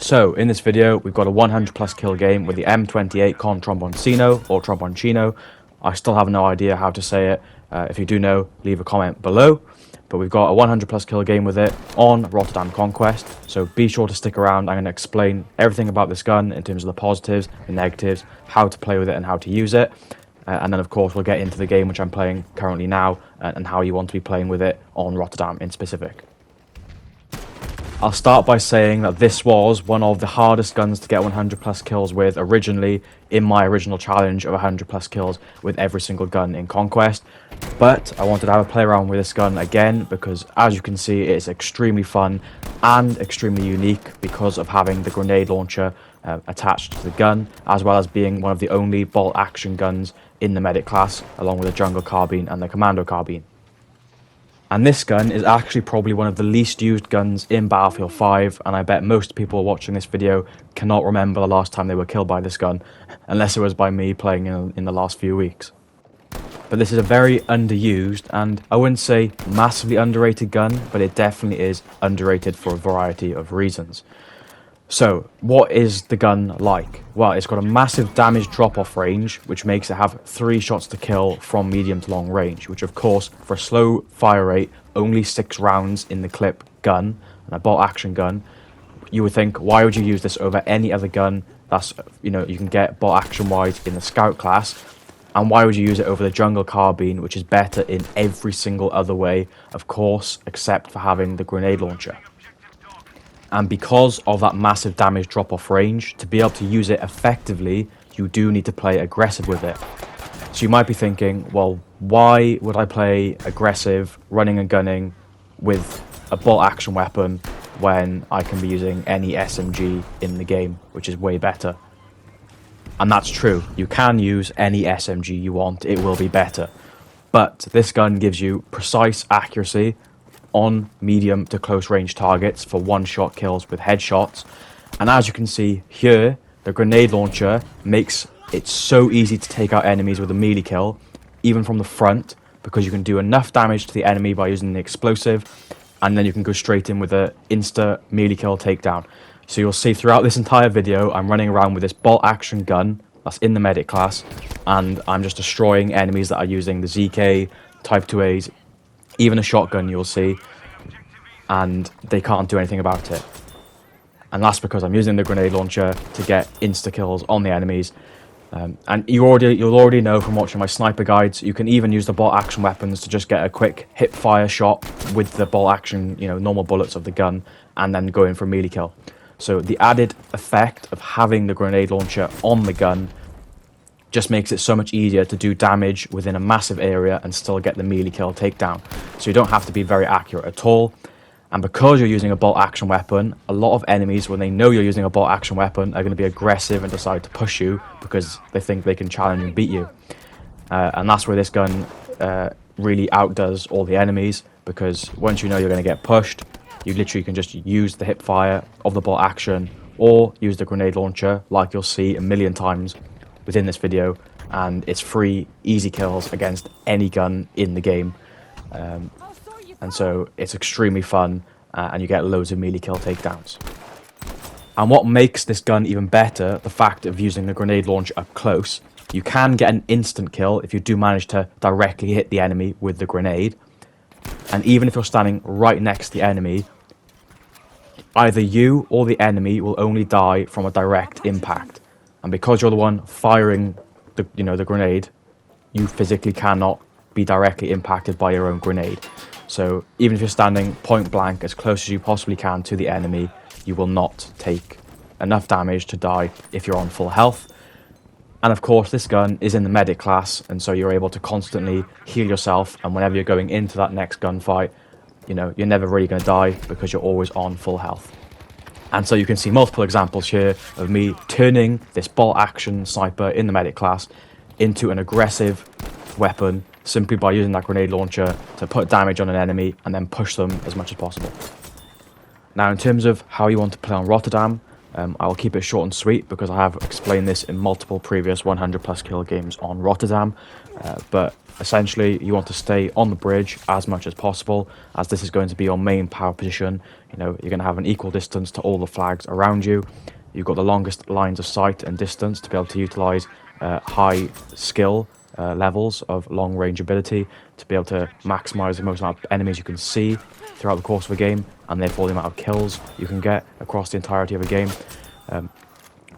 So in this video we've got a 100 plus kill game with the M28 Con Tromboncino or Tromboncino. I still have no idea how to say it. If you do know, leave a comment below. But we've got a 100 plus kill game with it on Rotterdam Conquest. So be sure to stick around. I'm going to explain everything about this gun in terms of the positives, the negatives, how to play with it and how to use it. And then of course we'll get into the game which I'm playing currently now and how you want to be playing with it on Rotterdam in specific. I'll start by saying that this was one of the hardest guns to get 100 plus kills with originally in my original challenge of 100 plus kills with every single gun in Conquest. But I wanted to have a play around with this gun again because, as you can see, it's extremely fun and extremely unique because of having the grenade launcher attached to the gun, as well as being one of the only bolt action guns in the medic class, along with the jungle carbine and the commando carbine. And this gun is actually probably one of the least used guns in Battlefield 5, and I bet most people watching this video cannot remember the last time they were killed by this gun, unless it was by me playing in the last few weeks. But this is a very underused, and I wouldn't say massively underrated gun, but it definitely is underrated for a variety of reasons. So, what is the gun like? Well, it's got a massive damage drop-off range, which makes it have 3 shots to kill from medium to long range, which of course, for a slow fire rate, only 6 rounds in the clip gun, and a bolt action gun, you would think, why would you use this over any other gun that's, you can get bolt action-wise in the scout class, and why would you use it over the jungle carbine, which is better in every single other way, of course, except for having the grenade launcher. And because of that massive damage drop-off range, to be able to use it effectively, you do need to play aggressive with it. So you might be thinking, well, why would I play aggressive, running and gunning with a bolt action weapon when I can be using any SMG in the game, which is way better? And that's true. You can use any SMG you want, it will be better. But this gun gives you precise accuracy on medium to close range targets for one-shot kills with headshots. And as you can see here, the grenade launcher makes it so easy to take out enemies with a melee kill, even from the front, because you can do enough damage to the enemy by using the explosive, and then you can go straight in with a insta melee kill takedown. So you'll see throughout this entire video, I'm running around with this bolt action gun that's in the medic class, and I'm just destroying enemies that are using the ZK, Type 2As, even a shotgun you'll see, and they can't do anything about it. And that's because I'm using the grenade launcher to get insta-kills on the enemies. And you'll already know from watching my sniper guides, you can even use the bolt action weapons to just get a quick hip fire shot with the bolt action, normal bullets of the gun, and then go in for a melee kill. So the added effect of having the grenade launcher on the gun just makes it so much easier to do damage within a massive area and still get the melee kill takedown. So you don't have to be very accurate at all. And because you're using a bolt action weapon, a lot of enemies, when they know you're using a bolt action weapon, are going to be aggressive and decide to push you because they think they can challenge and beat you. And that's where this gun really outdoes all the enemies, because once you know you're going to get pushed, you literally can just use the hip fire of the bolt action or use the grenade launcher, like you'll see a million times within this video, and it's free, easy kills against any gun in the game. And so it's extremely fun, and you get loads of melee kill takedowns. And what makes this gun even better, the fact of using the grenade launcher up close, you can get an instant kill if you do manage to directly hit the enemy with the grenade. And even if you're standing right next to the enemy, either you or the enemy will only die from a direct impact. And because you're the one firing the grenade, you physically cannot be directly impacted by your own grenade. So even if you're standing point blank as close as you possibly can to the enemy, you will not take enough damage to die if you're on full health. And of course, this gun is in the medic class, and so you're able to constantly heal yourself, and whenever you're going into that next gunfight, you're never really going to die because you're always on full health. And so you can see multiple examples here of me turning this bolt action sniper in the medic class into an aggressive weapon simply by using that grenade launcher to put damage on an enemy and then push them as much as possible. Now, in terms of how you want to play on Rotterdam, I'll keep it short and sweet because I have explained this in multiple previous 100 plus kill games on Rotterdam, but essentially you want to stay on the bridge as much as possible, as this is going to be your main power position. You know, you're going to have an equal distance to all the flags around you. You've got the longest lines of sight and distance to be able to utilize high skill levels of long range ability to be able to maximize the most amount of enemies you can see throughout the course of a game, and therefore the amount of kills you can get across the entirety of a game,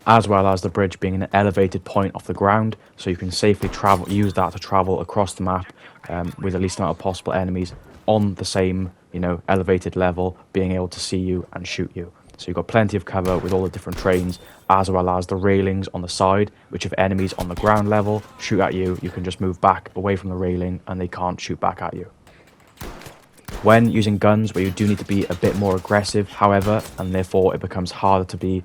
as well as the bridge being an elevated point off the ground, so you can safely use that to travel across the map with the least amount of possible enemies on the same, you know, elevated level, being able to see you and shoot you. So you've got plenty of cover with all the different trains, as well as the railings on the side, which if enemies on the ground level shoot at you, you can just move back away from the railing and they can't shoot back at you. When using guns where you do need to be a bit more aggressive, however, and therefore it becomes harder to be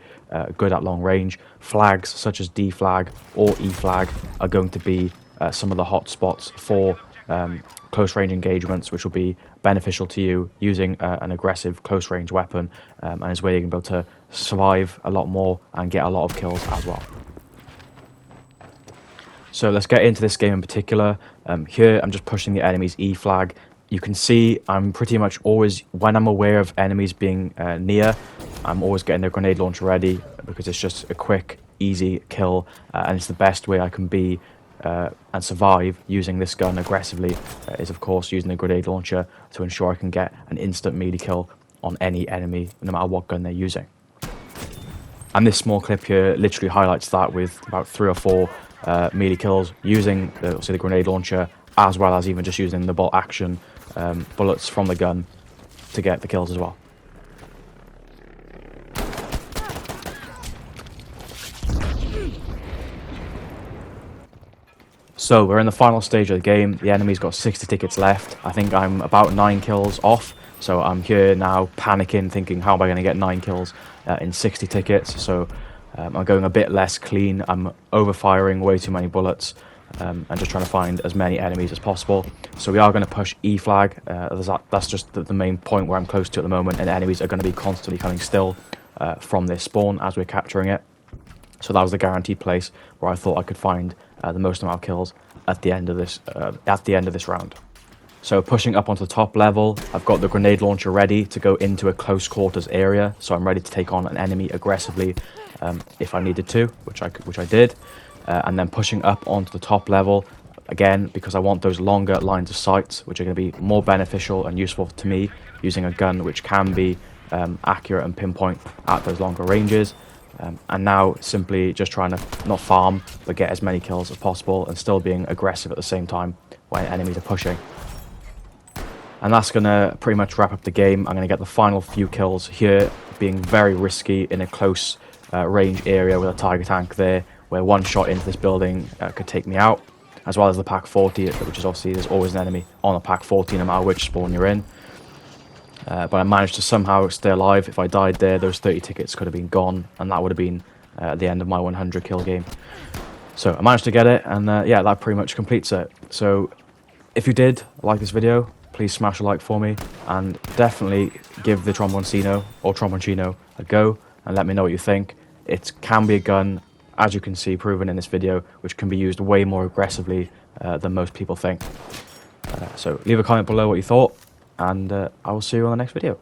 good at long range, flags such as D flag or E flag are going to be some of the hot spots for close range engagements, which will be beneficial to you using an aggressive close range weapon, and is where you're going to be able to survive a lot more and get a lot of kills as well. So let's get into this game in particular. Here I'm just pushing the enemy's E flag. You can see I'm pretty much always, when I'm aware of enemies being near, I'm always getting the grenade launcher ready, because it's just a quick, easy kill, and it's the best way I can be and survive using this gun aggressively, is of course using the grenade launcher to ensure I can get an instant melee kill on any enemy, no matter what gun they're using. And this small clip here literally highlights that, with about 3 or 4 melee kills using the grenade launcher, as well as even just using the bolt action bullets from the gun to get the kills as well. So we're in the final stage of the game. The enemy's got 60 tickets left. I think I'm about 9 kills off. So I'm here now panicking, thinking, how am I going to get 9 kills in 60 tickets? So I'm going a bit less clean. I'm overfiring way too many bullets, and just trying to find as many enemies as possible. So we are going to push E flag. That's just the main point where I'm close to at the moment, and enemies are going to be constantly coming still from their spawn as we're capturing it. So that was the guaranteed place where I thought I could find the most amount of kills at the end of this round. So pushing up onto the top level, I've got the grenade launcher ready to go into a close quarters area, so I'm ready to take on an enemy aggressively if I needed to, which I did. And then pushing up onto the top level, again, because I want those longer lines of sight, which are going to be more beneficial and useful to me, using a gun which can be accurate and pinpoint at those longer ranges. And now simply just trying to not farm, but get as many kills as possible, and still being aggressive at the same time when enemies are pushing. And that's going to pretty much wrap up the game. I'm going to get the final few kills here, being very risky in a close range area with a Tiger tank there, where one shot into this building could take me out, as well as the Pack 40, which is obviously, there's always an enemy on a Pack 40 no matter which spawn you're in. But I managed to somehow stay alive. If I died there, those 30 tickets could have been gone, and that would have been the end of my 100 kill game. So I managed to get it, and yeah, that pretty much completes it. So if you did like this video, please smash a like for me, and definitely give the Tromboncino or Tromboncino a go, and let me know what you think. It can be a gun, as you can see, proven in this video, which can be used way more aggressively than most people think. So leave a comment below what you thought, and I will see you on the next video.